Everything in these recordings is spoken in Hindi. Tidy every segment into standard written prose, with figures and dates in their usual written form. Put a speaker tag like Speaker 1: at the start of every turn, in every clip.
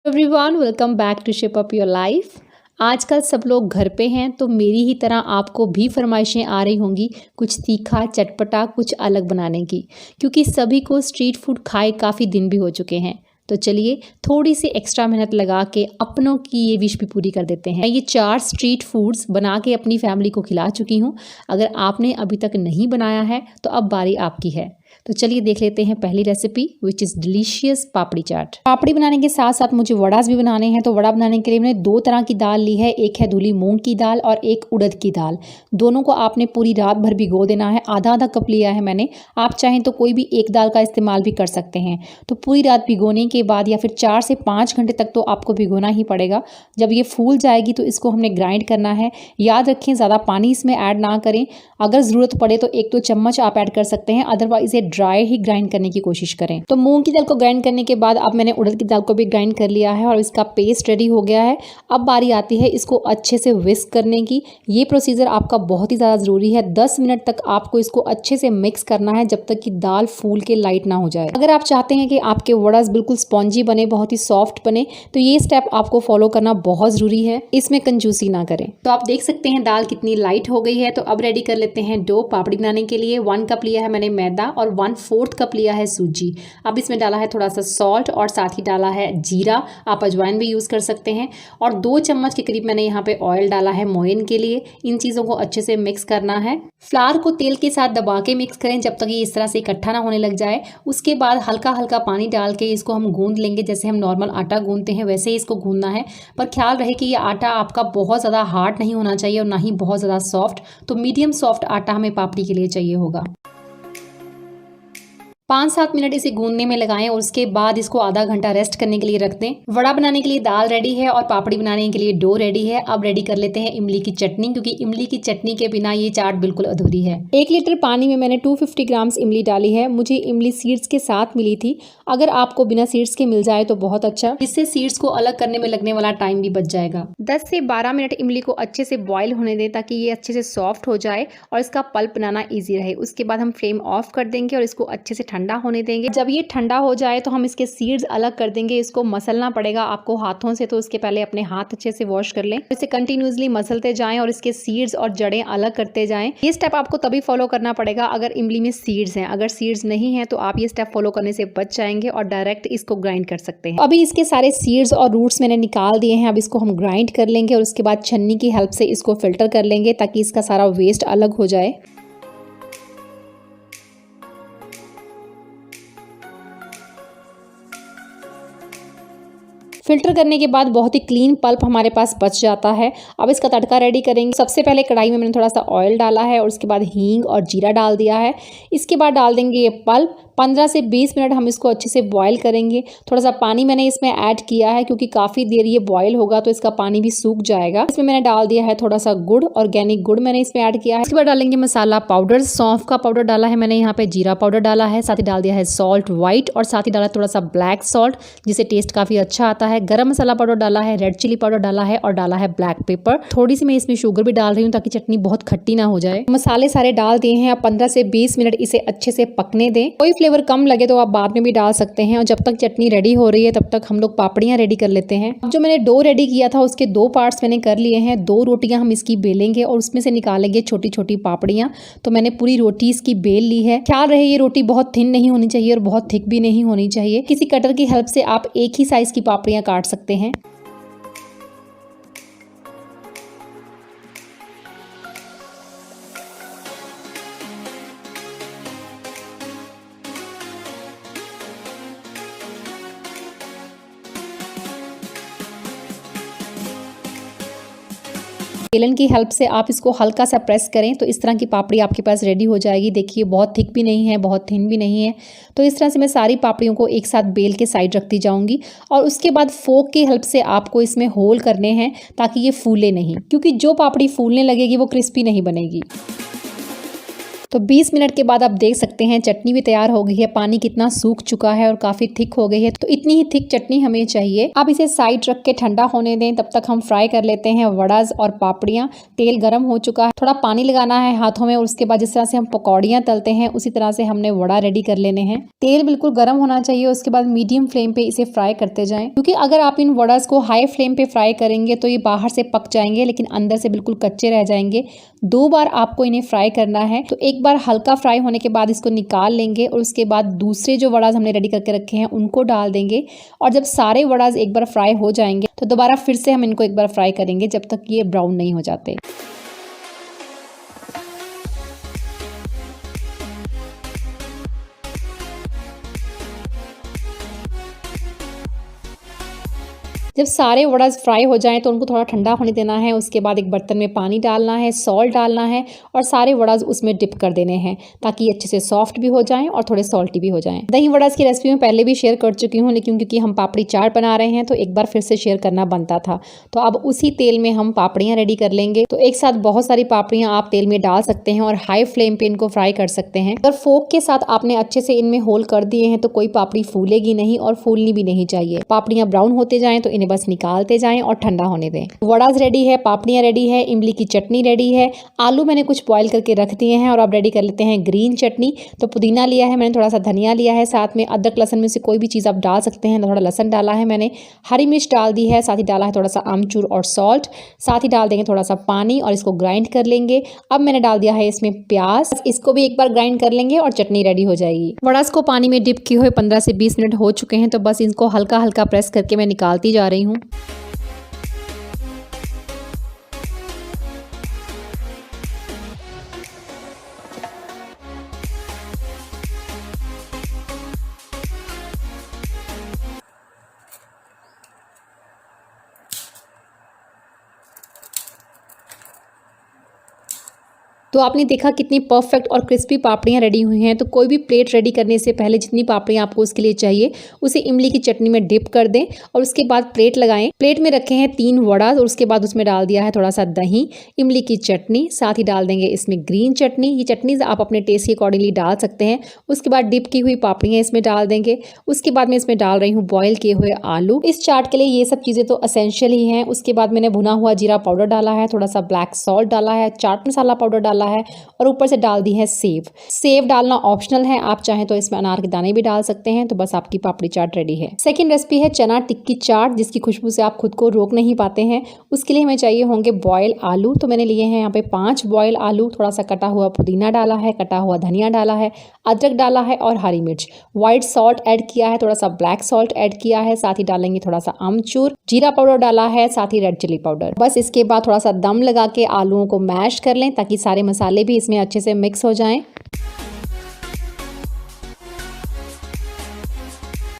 Speaker 1: Everyone welcome back to shape up your life. आजकल सब लोग घर पे हैं तो मेरी ही तरह आपको भी फरमाइशें आ रही होंगी कुछ तीखा चटपटा कुछ अलग बनाने की, क्योंकि सभी को स्ट्रीट फूड खाए काफ़ी दिन भी हो चुके हैं। तो चलिए थोड़ी सी एक्स्ट्रा मेहनत लगा के अपनों की ये विश भी पूरी कर देते हैं। ये 4 स्ट्रीट फूड्स बना के अपनी फैमिली को खिला चुकी हूँ। अगर आपने अभी तक नहीं बनाया है तो अब बारी आपकी है। तो चलिए देख लेते हैं पहली रेसिपी विच इज़ डिलीशियस पापड़ी चाट। पापड़ी बनाने के साथ साथ मुझे वड़ास भी बनाने हैं। तो वड़ा बनाने के लिए मैंने 2 तरह की दाल ली है, एक है धुली मूंग की दाल और एक उड़द की दाल। दोनों को आपने पूरी रात भर भिगो देना है। आधा आधा कप लिया है मैंने, आप चाहें तो कोई भी एक दाल का इस्तेमाल भी कर सकते हैं। तो पूरी रात भिगोने के बाद या फिर 4 से 5 घंटे तक तो आपको भिगोना ही पड़ेगा। जब ये फूल जाएगी तो इसको हमने ग्राइंड करना है। याद रखें ज़्यादा पानी इसमें ऐड ना करें। अगर ज़रूरत पड़े तो 1-2 चम्मच आप ऐड कर सकते हैं, अदरवाइज इसे ड्राई ही ग्राइंड करने की कोशिश करें। तो मूंग की दाल को ग्राइंड करने के बाद अब मैंने उड़द की दाल को भी ग्राइंड कर लिया है और इसका पेस्ट रेडी हो गया है। अब बारी आती है इसको अच्छे से विस्क करने की। ये प्रोसीजर आपका बहुत ही ज़्यादा ज़रूरी है। 10 मिनट तक आपको इसको अच्छे से मिक्स करना है जब तक कि दाल फूल के लाइट ना हो जाए। अगर आप चाहते हैं कि आपके वड़ास बिल्कुल स्पॉन्जी बने, बहुत ही सॉफ्ट बने, तो ये स्टेप आपको फॉलो करना बहुत ज़रूरी है। इसमें कंजूसी ना करें। तो आप देख सकते हैं दाल कितनी लाइट हो गई है। तो अब रेडी कर लेते हैं डो पापड़ी बनाने के लिए। 1 कप लिया है मैंने मैदा और 1/4 कप लिया है सूजी। अब इसमें डाला है थोड़ा सा सॉल्ट और साथ ही डाला है जीरा, आप अजवाइन भी यूज़ कर सकते हैं। और 2 चम्मच के करीब मैंने यहाँ पे ऑयल डाला है मोयन के लिए। इन चीज़ों को अच्छे से मिक्स करना है। फ्लावर को तेल के साथ दबा के मिक्स करें जब तक ये इस तरह से इकट्ठा ना होने लग जाए। उसके बाद हल्का हल्का पानी डाल के इसको हम गूंद लेंगे, जैसे हम नॉर्मल आटा गूंदते हैं वैसे ही इसको गूंदना है। पर ख्याल रहे कि ये आटा आपका बहुत ज़्यादा हार्ड नहीं होना चाहिए और ना ही बहुत ज़्यादा सॉफ्ट। तो मीडियम सॉफ्ट आटा हमें पापड़ी के लिए चाहिए होगा। 5-7 मिनट इसे गूंदने में लगाएं और उसके बाद इसको आधा घंटा रेस्ट करने के लिए रख दें। वड़ा बनाने के लिए दाल रेडी है और पापड़ी बनाने के लिए डो रेडी है। अब रेडी कर लेते हैं इमली की चटनी, क्योंकि इमली की चटनी के बिना ये चाट बिल्कुल अधूरी है। 1 लीटर पानी में मैंने 250 ग्राम्स इमली डाली है। मुझे इमली सीड्स के साथ मिली थी। अगर आपको बिना सीड्स के मिल जाए तो बहुत अच्छा, इससे सीड्स को अलग करने में लगने वाला टाइम भी बच जाएगा। 10 से 12 मिनट इमली को अच्छे से बॉयल होने दें ताकि ये अच्छे से सॉफ्ट हो जाए और इसका पल्प बनाना ईजी रहे। उसके बाद हम फ्लेम ऑफ कर देंगे और इसको अच्छे से ठंडा होने देंगे। जब ये ठंडा हो जाए तो हम इसके सीड्स अलग कर देंगे। इसको मसलना पड़ेगा आपको हाथों से, तो उसके पहले अपने हाथ अच्छे से वॉश कर लें। इसे कंटिन्यूसली मसलते जाएं और इसके सीड्स और जड़ें अलग करते जाएं। ये स्टेप आपको तभी फॉलो करना पड़ेगा अगर इमली में सीड्स हैं। अगर सीड्स नहीं हैं तो आप ये स्टेप फॉलो करने से बच जाएंगे और डायरेक्ट इसको ग्राइंड कर सकते हैं। अभी इसके सारे सीड्स और रूट्स मैंने निकाल दिए हैं। अब इसको हम ग्राइंड कर लेंगे और उसके बाद छन्नी की हेल्प से इसको फिल्टर कर लेंगे ताकि इसका सारा वेस्ट अलग हो जाए। फिल्टर करने के बाद बहुत ही क्लीन पल्प हमारे पास बच जाता है। अब इसका तड़का रेडी करेंगे। सबसे पहले कढ़ाई में मैंने थोड़ा सा ऑयल डाला है और उसके बाद हींग और जीरा डाल दिया है। इसके बाद डाल देंगे ये पल्प। 15 से 20 मिनट हम इसको अच्छे से बॉईल करेंगे। थोड़ा सा पानी मैंने इसमें ऐड किया है क्योंकि काफ़ी देर ये बॉईल होगा तो इसका पानी भी सूख जाएगा। इसमें मैंने डाल दिया है थोड़ा सा गुड़, ऑर्गेनिक गुड़ मैंने इसमें ऐड किया है। इसके बाद डालेंगे मसाला पाउडर। सौंफ का पाउडर डाला है मैंने यहाँ पे, जीरा पाउडर डाला है, साथ ही डाल दिया है सॉल्ट वाइट और साथ ही डाला थोड़ा सा ब्लैक सॉल्ट जिससे टेस्ट काफ़ी अच्छा आता है। गरम मसाला पाउडर डाला है, रेड चिली पाउडर डाला है और डाला है ब्लैक पेपर। थोड़ी सी मैं इसमें शुगर भी डाल रही हूँ ताकि चटनी बहुत खट्टी ना हो जाए। मसाले सारे डाल दिए हैं। अब 15 से 20 मिनट इसे अच्छे से पकने दें। कोई फ्लेवर कम लगे तो आप बाद में भी डाल सकते हैं। और जब तक चटनी रेडी हो रही है तब तक हम लोग पापड़ियाँ रेडी कर लेते हैं। अब जो मैंने डो रेडी किया था उसके 2 पार्ट्स मैंने कर लिए हैं। 2 रोटियां हम इसकी बेलेंगे और उसमें से निकालेंगे छोटी छोटी पापड़ियाँ। तो मैंने पूरी रोटी इसकी बेल ली है। ख्याल रहे ये रोटी बहुत थिन नहीं होनी चाहिए और बहुत थिक भी नहीं होनी चाहिए। किसी कटर की हेल्प से आप एक ही साइज की पापड़ियाँ काट सकते हैं। बेलन की हेल्प से आप इसको हल्का सा प्रेस करें तो इस तरह की पापड़ी आपके पास रेडी हो जाएगी। देखिए बहुत थिक भी नहीं है, बहुत थिन भी नहीं है। तो इस तरह से मैं सारी पापड़ियों को एक साथ बेल के साइड रखती जाऊंगी और उसके बाद फोक की हेल्प से आपको इसमें होल करने हैं ताकि ये फूले नहीं, क्योंकि जो पापड़ी फूलने लगेगी वो क्रिस्पी नहीं बनेगी। तो 20 मिनट के बाद आप देख सकते हैं चटनी भी तैयार हो गई है। पानी कितना सूख चुका है और काफ़ी थिक हो गई है। तो इतनी ही थिक चटनी हमें चाहिए। अब इसे साइड रख के ठंडा होने दें। तब तक हम फ्राई कर लेते हैं वड़ाज और पापड़ियाँ। तेल गर्म हो चुका है, थोड़ा पानी लगाना है हाथों में और उसके बाद जिस तरह से हम पकौड़ियाँ तलते हैं उसी तरह से हमने वड़ा रेडी कर लेने हैं। तेल बिल्कुल गर्म होना चाहिए। उसके बाद मीडियम फ्लेम पे इसे फ्राई करते जाएं, क्योंकि अगर आप इन वड़ाज को हाई फ्लेम पे फ्राई करेंगे तो ये बाहर से पक जाएंगे लेकिन अंदर से बिल्कुल कच्चे रह जाएंगे। 2 बार आपको इन्हें फ्राई करना है। तो एक बार हल्का फ्राई होने के बाद इसको निकाल लेंगे और उसके बाद दूसरे जो वड़ाज हमने रेडी करके रखे हैं उनको डाल देंगे। और जब सारे वड़ाज एक बार फ्राई हो जाएंगे तो दोबारा फिर से हम इनको एक बार फ्राई करेंगे जब तक ये ब्राउन नहीं हो जाते। जब सारे वड़ाज फ्राई हो जाएं तो उनको थोड़ा ठंडा होने देना है। उसके बाद एक बर्तन में पानी डालना है, सॉल्ट डालना है और सारे वड़ाज उसमें डिप कर देने हैं ताकि ये अच्छे से सॉफ्ट भी हो जाएं और थोड़े सॉल्टी भी हो जाएं। दही वड़ाज की रेसिपी में पहले भी शेयर कर चुकी हूँ, लेकिन क्योंकि हम पापड़ी चाट बना रहे हैं तो एक बार फिर से शेयर करना बनता था। तो अब उसी तेल में हम पापड़ियाँ रेडी कर लेंगे। तो एक साथ बहुत सारी पापड़ियाँ आप तेल में डाल सकते हैं और हाई फ्लेम पे इनको फ्राई कर सकते हैं। अगर फोक के साथ आपने अच्छे से इनमें होल कर दिए हैं तो कोई पापड़ी फूलेगी नहीं और फूलनी भी नहीं चाहिए। पापड़ियाँ ब्राउन होते जाएं तो इन्हें बस निकालते जाएं और ठंडा होने दें। वड़ाज रेडी है, पापड़ियाँ रेडी है, इमली की चटनी रेडी है, आलू मैंने कुछ बॉईल करके रख दिए हैं और अब रेडी कर लेते हैं ग्रीन चटनी। तो पुदीना लिया है मैंने, थोड़ा सा धनिया लिया है, साथ में अदरक लहसुन में से कोई भी चीज़ आप डाल सकते हैं। थोड़ा लहसुन डाला है मैंने, हरी मिर्च डाल दी है, साथ ही डाला है थोड़ा सा आमचूर और सॉल्ट, साथ ही डाल देंगे थोड़ा सा पानी और इसको ग्राइंड कर लेंगे। अब मैंने डाल दिया है इसमें प्याज, इसको भी एक बार ग्राइंड कर लेंगे और चटनी रेडी हो जाएगी। वड़ाज को पानी में डिप किए हुए 15 से 20 मिनट हो चुके हैं। तो बस इनको हल्का हल्का प्रेस करके मैं निकालती जा रही हूँ। तो आपने देखा कितनी परफेक्ट और क्रिस्पी पापड़ियाँ रेडी हुई हैं। तो कोई भी प्लेट रेडी करने से पहले जितनी पापड़ियाँ आपको उसके लिए चाहिए उसे इमली की चटनी में डिप कर दें और उसके बाद प्लेट लगाएं। प्लेट में रखे हैं 3 वड़ा और उसके बाद उसमें डाल दिया है थोड़ा सा दही, इमली की चटनी, साथ ही डाल देंगे इसमें ग्रीन चटनी। ये चटनी आप अपने टेस्ट के अकॉर्डिंगली डाल सकते हैं। उसके बाद डिप की हुई पापड़ियाँ इसमें डाल देंगे। उसके बाद मैं इसमें डाल रही हूँ बॉयल किए हुए आलू। इस चाट के लिए ये सब चीज़ें तो असेंशियल ही हैं। उसके बाद मैंने भुना हुआ जीरा पाउडर डाला है, थोड़ा सा ब्लैक सॉल्ट डाला है, चाट मसाला पाउडर डाला है और ऊपर से डाल दी है सेव। सेव डालना ऑप्शनल है, आप चाहें तो इसमें अनार के दाने भी डाल सकते हैं। तो बस आपकी पापड़ी चाट रेडी है। सेकंड रेसिपी है चना टिक्की चाट, जिसकी खुशबू से आप खुद को रोक नहीं पाते हैं। उसके लिए हमें चाहिए होंगे बॉयल आलू। तो मैंने लिए हैं यहाँ पे 5 बॉयल आलू, थोड़ा सा कटा हुआ पुदीना डाला है, कटा हुआ धनिया डाला है, अदरक डाला है और हरी मिर्च, व्हाइट सॉल्ट ऐड किया है, थोड़ा सा ब्लैक सॉल्ट ऐड किया है, साथ ही डालेंगे थोड़ा सा आमचूर, जीरा पाउडर डाला है, साथ ही रेड चिली पाउडर। बस इसके बाद थोड़ा सा दम लगा के आलूओं को मैश कर लें ताकि सारे मसाले भी इसमें अच्छे से मिक्स हो जाएं।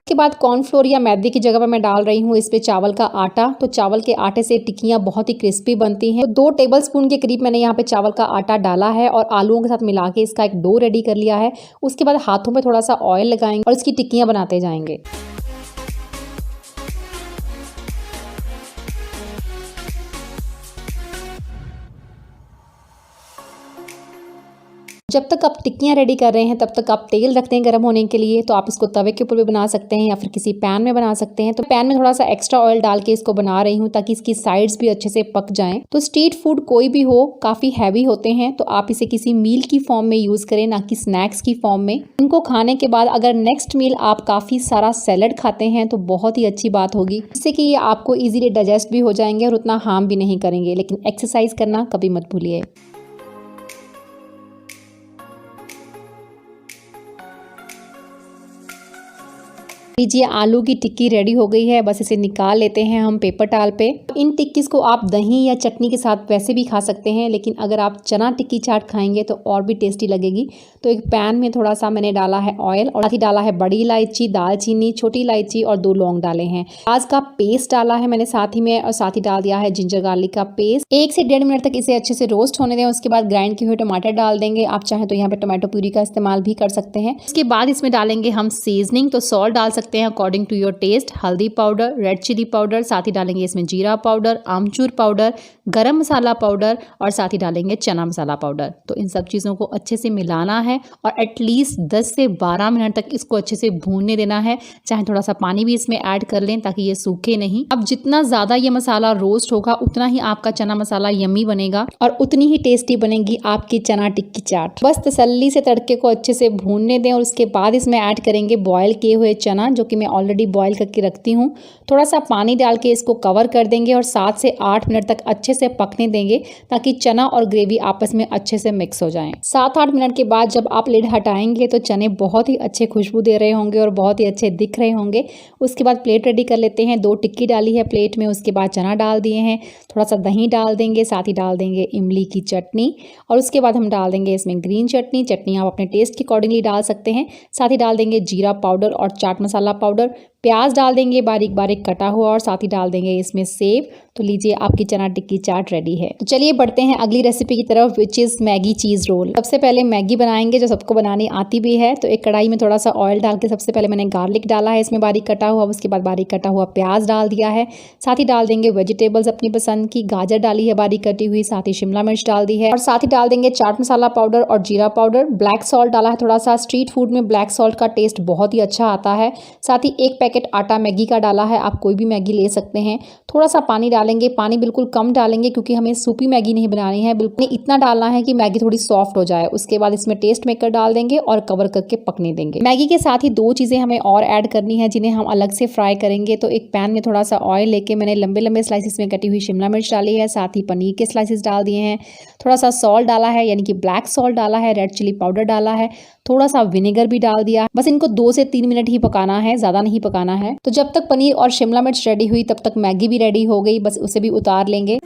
Speaker 1: के बाद कॉर्नफ्लोर या मैदे की जगह पर मैं डाल रही हूँ इस पे चावल का आटा। तो चावल के आटे से टिक्कियाँ बहुत ही क्रिस्पी बनती हैं। तो 2 टेबलस्पून के करीब मैंने यहाँ पे चावल का आटा डाला है और आलूओं के साथ मिला के इसका एक डो रेडी कर लिया है। उसके बाद हाथों पे थोड़ा सा ऑयल लगाएंगे और इसकी टिक्कियाँ बनाते जाएंगे। जब तक आप टिक्कियाँ रेडी कर रहे हैं तब तक आप तेल रखते हैं गर्म होने के लिए। तो आप इसको तवे के ऊपर भी बना सकते हैं या फिर किसी पैन में बना सकते हैं। तो पैन में थोड़ा सा एक्स्ट्रा ऑयल डाल के इसको बना रही हूँ ताकि इसकी साइड्स भी अच्छे से पक जाएं। तो स्ट्रीट फूड कोई भी हो काफ़ी हैवी होते हैं, तो आप इसे किसी मील की फॉर्म में यूज़ करें, ना कि स्नैक्स की फॉर्म में। इनको खाने के बाद अगर नेक्स्ट मील आप काफ़ी सारा सैलड खाते हैं तो बहुत ही अच्छी बात होगी, जिससे कि ये आपको ईजिली डाइजेस्ट भी हो जाएंगे और उतना हार्म भी नहीं करेंगे। लेकिन एक्सरसाइज करना कभी मत भूलिए। लीजिए आलू की टिक्की रेडी हो गई है। बस इसे निकाल लेते हैं हम पेपर टाल पे। इन टिक्कीज को आप दही या चटनी के साथ वैसे भी खा सकते हैं, लेकिन अगर आप चना टिक्की चाट खाएंगे तो और भी टेस्टी लगेगी। तो एक पैन में थोड़ा सा मैंने डाला है ऑयल और साथ ही डाला है बड़ी इलायची, दालचीनी, छोटी इलायची और 2 लौंग डाले हैं। प्याज का पेस्ट डाला है मैंने साथ ही में, और साथ ही डाल दिया है जिंजर गार्लिक का पेस्ट। 1 से 1.5 मिनट तक इसे अच्छे से रोस्ट होने दें। उसके बाद ग्राइंड किए हुए टमाटर डाल देंगे। आप चाहें तो यहाँ पे टोमेटो प्यूरी का इस्तेमाल भी कर सकते हैं। उसके बाद इसमें डालेंगे हम सीजनिंग। तो सॉल्ट डाल सकते सकते हैं अकॉर्डिंग टू योर टेस्ट। हल्दी पाउडर, रेड चिली पाउडर, साथ ही डालेंगे इसमें जीरा पाउडर, आमचूर पाउडर, गरम मसाला पाउडर और साथ ही डालेंगे चना मसाला पाउडर। तो इन सब चीज़ों को अच्छे से मिलाना है और एटलीस्ट 10 से 12 मिनट तक इसको अच्छे से भूनने देना है। चाहे थोड़ा सा पानी भी इसमें ऐड कर लें ताकि ये सूखे नहीं। अब जितना ज़्यादा ये मसाला रोस्ट होगा उतना ही आपका चना मसाला यम्मी बनेगा और उतनी ही टेस्टी बनेगी आपकी चना टिक्की चाट। बस तसल्ली से तड़के को अच्छे से भूनने दें और उसके बाद इसमें ऐड करेंगे बॉयल किए हुए चना, जो कि मैं ऑलरेडी बॉयल करके रखती हूँ। थोड़ा सा पानी डाल के इसको कवर कर देंगे और 7 से 8 मिनट तक अच्छे से पकने देंगे ताकि चना और ग्रेवी आपस में अच्छे से मिक्स हो जाएं। 7-8 मिनट के बाद जब आप लिड हटाएंगे तो चने बहुत ही अच्छे खुशबू दे रहे होंगे और बहुत ही अच्छे दिख रहे होंगे। उसके बाद प्लेट रेडी कर लेते हैं। 2 टिक्की डाली है प्लेट में, उसके बाद चना डाल दिए हैं, थोड़ा सा दही डाल देंगे, साथ ही डाल देंगे इमली की चटनी और उसके बाद हम डाल देंगे इसमें ग्रीन चटनी। चटनी आप अपने टेस्ट के अकॉर्डिंगली डाल सकते हैं। साथ ही डाल देंगे जीरा पाउडर और चाट मसाला पाउडर। प्याज डाल देंगे बारीक बारीक कटा हुआ और साथ ही डाल देंगे इसमें सेव। तो लीजिए आपकी चना टिक्की चाट रेडी है। तो चलिए बढ़ते हैं अगली रेसिपी की तरफ, which is Maggi cheese roll. सबसे पहले मैगी बनाएंगे जो सबको बनानी आती भी है। तो एक कढ़ाई में थोड़ा सा ऑयल डाल के सबसे पहले मैंने गार्लिक डाला है इसमें बारीक कटा हुआ, उसके बाद बारीक कटा हुआ प्याज डाल दिया है। साथ ही डाल देंगे वेजिटेबल्स अपनी पसंद की, गाजर डाली है बारीक कटी हुई, साथ ही शिमला मिर्च डाल दी है और साथ ही डाल देंगे चाट मसाला पाउडर और जीरा पाउडर। ब्लैक सॉल्ट डाला है थोड़ा सा, स्ट्रीट फूड में ब्लैक सॉल्ट का टेस्ट बहुत ही अच्छा आता है। साथ ही 1 पैकेट आटा मैगी का डाला है, आप कोई भी मैगी ले सकते हैं। थोड़ा सा पानी डालेंगे, पानी बिल्कुल कम डालेंगे क्योंकि हमें सूपी मैगी नहीं बनानी है, बिल्कुल इतना डालना है कि मैगी थोड़ी सॉफ्ट हो जाए। उसके बाद इसमें टेस्ट मेकर डाल देंगे और कवर करके पकने देंगे। मैगी के साथ ही 2 चीज़ें हमें और ऐड करनी है जिन्हें हम अलग से फ्राई करेंगे। तो एक पैन में थोड़ा सा ऑयल लेके मैंने लंबे लंबे स्लाइसिस में कटी हुई शिमला मिर्च डाली है, साथ ही पनीर के स्लाइसिस डाल दिए हैं। थोड़ा सा सॉल्ट डाला है यानी कि ब्लैक सॉल्ट डाला है, रेड चिली पाउडर डाला है, थोड़ा सा विनेगर भी डाल दिया। बस इनको 2 से 3 मिनट ही पकाना है, ज़्यादा नहीं पकाना है। तो जब तक पनीर और शिमला मिर्च रेडी हुई तब तक मैगी भी रेडी हो गई, बस उसे भी उतार लेंगे।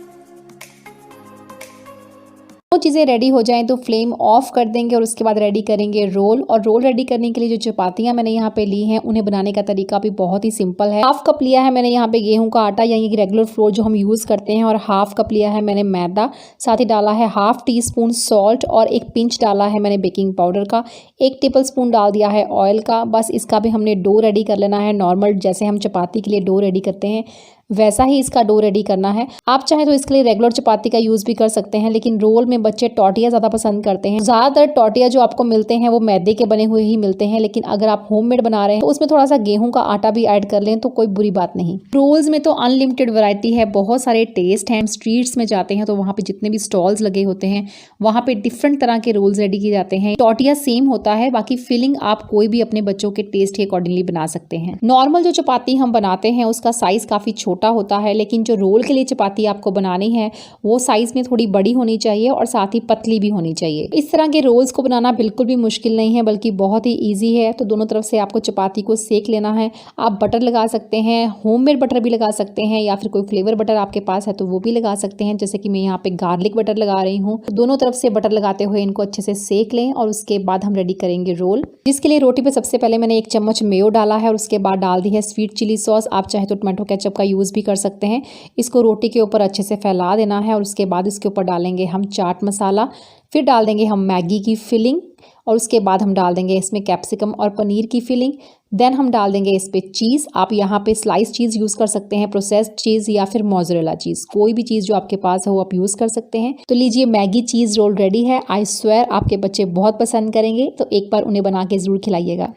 Speaker 1: वो चीज़ें रेडी हो जाएं तो फ्लेम ऑफ कर देंगे और उसके बाद रेडी करेंगे रोल। और रोल रेडी करने के लिए जो चपातियां मैंने यहाँ पे ली हैं उन्हें बनाने का तरीका भी बहुत ही सिंपल है। 1/2 कप लिया है मैंने यहाँ पे गेहूं का आटा यानी कि रेगुलर फ्लोर जो हम यूज़ करते हैं और 1/2 कप लिया है मैंने मैदा। साथ ही डाला है 1/2 टीस्पून सॉल्ट और 1 पिंच डाला है मैंने बेकिंग पाउडर का। 1 टेबल स्पून डाल दिया है ऑयल का। बस इसका भी हमने डो रेडी कर लेना है, नॉर्मल जैसे हम चपाती के लिए डो रेडी करते हैं वैसा ही इसका डो रेडी करना है। आप चाहे तो इसके लिए रेगुलर चपाती का यूज़ भी कर सकते हैं, लेकिन रोल में बच्चे टॉर्टिया ज़्यादा पसंद करते हैं। ज़्यादातर टॉर्टिया जो आपको मिलते हैं वो मैदे के बने हुए ही मिलते हैं, लेकिन अगर आप होममेड बना रहे हैं तो उसमें थोड़ा सा गेहूं का आटा भी ऐड कर लें तो कोई बुरी बात नहीं। रोल्स में तो अनलिमिटेड वैरायटी है, बहुत सारे टेस्ट हैं। स्ट्रीट्स में जाते हैं तो वहाँ पे जितने भी स्टॉल्स लगे होते हैं वहाँ पे डिफरेंट तरह के रोल्स रेडी किए जाते हैं। टॉर्टिया सेम होता है, बाकी फिलिंग आप कोई भी अपने बच्चों के टेस्ट के अकॉर्डिंगली बना सकते हैं। नॉर्मल जो चपाती हम बनाते हैं उसका साइज काफ़ी छोटा होता है, लेकिन जो रोल के लिए चपाती आपको बनानी है वो साइज में थोड़ी बड़ी होनी चाहिए और साथ ही पतली भी होनी चाहिए। इस तरह के रोल्स को बनाना बिल्कुल भी मुश्किल नहीं है, बल्कि बहुत ही इजी है। तो दोनों तरफ से आपको चपाती को सेक लेना है। आप बटर लगा सकते हैं, होममेड बटर भी लगा सकते हैं, या फिर कोई फ्लेवर बटर आपके पास है तो वो भी लगा सकते हैं, जैसे कि मैं यहाँ पे गार्लिक बटर लगा रही हूँ। तो दोनों तरफ से बटर लगाते हुए इनको अच्छे से सेक लें और उसके बाद हम रेडी करेंगे रोल, जिसके लिए रोटी पे सबसे पहले मैंने 1 चम्मच मेयो डाला है और उसके बाद डाल दी है स्वीट चिली सॉस। आप चाहे तो टोमेटो केचप का यूज़ भी कर सकते हैं। इसको रोटी के ऊपर अच्छे से फैला देना है और उसके बाद इसके ऊपर डालेंगे हम चाट मसाला, फिर डाल देंगे हम मैगी की फिलिंग और उसके बाद हम डाल देंगे इसमें कैप्सिकम और पनीर की फिलिंग। देन हम डाल देंगे इस पे चीज़। आप यहाँ पे स्लाइस चीज़ यूज़ कर सकते हैं, प्रोसेस्ड चीज़ या फिर मोज़रेला चीज़, कोई भी चीज़ जो आपके पास है वो आप यूज़ कर सकते हैं। तो लीजिए मैगी चीज़ रोल रेडी है। आई स्वेयर आपके बच्चे बहुत पसंद करेंगे, तो एक बार उन्हें बना के ज़रूर खिलाइएगा।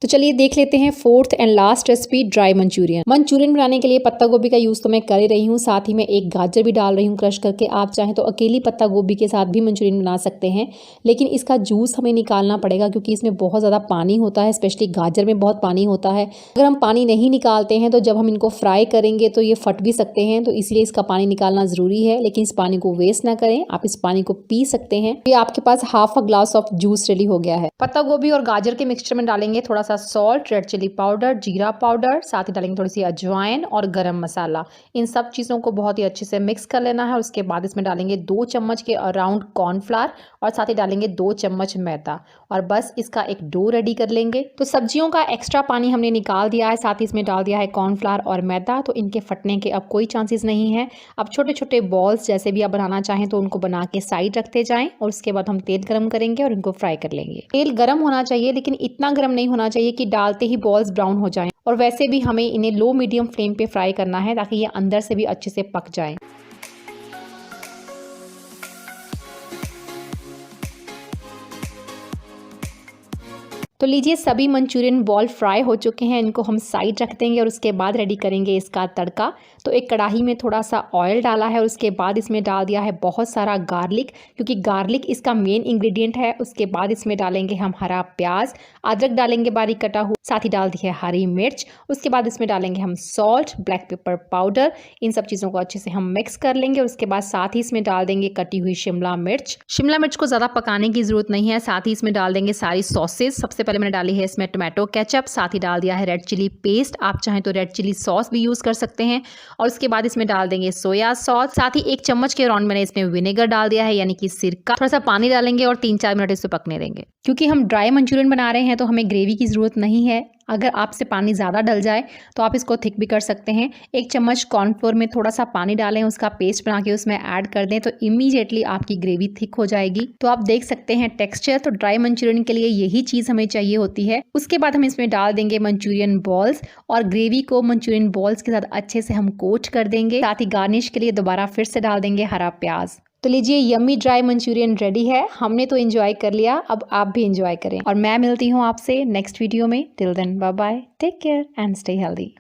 Speaker 1: तो चलिए देख लेते हैं 4th and last recipe, dry Manchurian. Manchurian बनाने के लिए पत्ता गोभी का यूज़ तो मैं कर ही रही हूँ, साथ ही मैं 1 गाजर भी डाल रही हूँ क्रश करके। आप चाहें तो अकेली पत्ता गोभी के साथ भी मंचूरियन बना सकते हैं, लेकिन इसका जूस हमें निकालना पड़ेगा क्योंकि इसमें बहुत ज़्यादा पानी होता है, स्पेशली गाजर में बहुत पानी होता है। अगर हम पानी नहीं निकालते हैं तो जब हम इनको फ्राई करेंगे तो ये फट भी सकते हैं, तो इसलिए इसका पानी निकालना ज़रूरी है। लेकिन इस पानी को वेस्ट ना करें, आप इस पानी को पी सकते हैं। ये आपके पास 1/2 ग्लास ऑफ जूस रेडी हो गया है। पत्ता गोभी और गाजर के मिक्सचर में डालेंगे थोड़ा सा सॉल्ट, रेड चिली पाउडर, जीरा पाउडर, साथ ही डालेंगे थोड़ी सी अजवाइन और गरम मसाला। इन सब चीज़ों को बहुत ही अच्छे से मिक्स कर लेना है। उसके बाद इसमें डालेंगे 2 चम्मच के अराउंड कॉर्नफ्लावर और साथ ही डालेंगे 2 चम्मच मैदा और बस इसका एक डो रेडी कर लेंगे। तो सब्जियों का एक्स्ट्रा पानी हमने निकाल दिया है, साथ ही इसमें डाल दिया है कॉर्नफ्लावर और मैदा, तो इनके फटने के अब कोई चांसेस नहीं है। अब छोटे छोटे बॉल्स जैसे भी आप बनाना चाहें तो उनको बना के साइड रखते जाएं और उसके बाद हम तेल गर्म करेंगे और इनको फ्राई कर लेंगे। तेल गर्म होना चाहिए, लेकिन इतना गर्म नहीं होना चाहिए चाहिए कि डालते ही बॉल्स ब्राउन हो जाएं, और वैसे भी हमें इन्हें लो मीडियम फ्लेम पे फ्राई करना है ताकि ये अंदर से भी अच्छे से पक जाएं। तो लीजिए सभी मंचूरियन बॉल फ्राई हो चुके हैं, इनको हम साइड रख देंगे और उसके बाद रेडी करेंगे इसका तड़का। तो एक कढ़ाई में थोड़ा सा ऑयल डाला है और उसके बाद इसमें डाल दिया है बहुत सारा गार्लिक, क्योंकि गार्लिक इसका मेन इंग्रेडिएंट है। उसके बाद इसमें डालेंगे हम हरा प्याज, अदरक डालेंगे बारीक कटा हुआ, साथ ही डाल दी है हरी मिर्च। उसके बाद इसमें डालेंगे हम सॉल्ट, ब्लैक पेपर पाउडर। इन सब चीज़ों को अच्छे से हम मिक्स कर लेंगे। उसके बाद साथ ही इसमें डाल देंगे कटी हुई शिमला मिर्च। शिमला मिर्च को ज़्यादा पकाने की ज़रूरत नहीं है। साथ ही इसमें डाल देंगे सारी सॉसेज। सबसे पहले मैंने डाली है इसमें टोमेटो केचप, साथ ही डाल दिया है रेड चिली पेस्ट। आप चाहें तो रेड चिली सॉस भी यूज़ कर सकते हैं। और उसके बाद इसमें डाल देंगे सोया सॉस। साथ ही 1 चम्मच के अराउंड मैंने इसमें विनेगर डाल दिया है, यानी कि सिरका। थोड़ा सा पानी डालेंगे और 3-4 मिनट इसे पकने देंगे। क्योंकि हम ड्राई मंचूरियन बना रहे हैं तो हमें ग्रेवी की ज़रूरत नहीं है। अगर आपसे पानी ज़्यादा डल जाए तो आप इसको थिक भी कर सकते हैं। 1 चम्मच कॉर्नफ्लोर में थोड़ा सा पानी डालें, उसका पेस्ट बना के उसमें ऐड कर दें तो इमीडिएटली आपकी ग्रेवी थिक हो जाएगी। तो आप देख सकते हैं टेक्सचर। तो ड्राई मंचूरियन के लिए यही चीज़ हमें चाहिए होती है। उसके बाद हम इसमें डाल देंगे मंचूरियन बॉल्स और ग्रेवी को मंचूरियन बॉल्स के साथ अच्छे से हम कोट कर देंगे। साथ ही गार्निश के लिए दोबारा फिर से डाल देंगे हरा प्याज। तो लीजिए यम्मी ड्राई मंचूरियन रेडी है। हमने तो एंजॉय कर लिया, अब आप भी एंजॉय करें। और मैं मिलती हूँ आपसे नेक्स्ट वीडियो में। Till then bye bye, take care and stay healthy.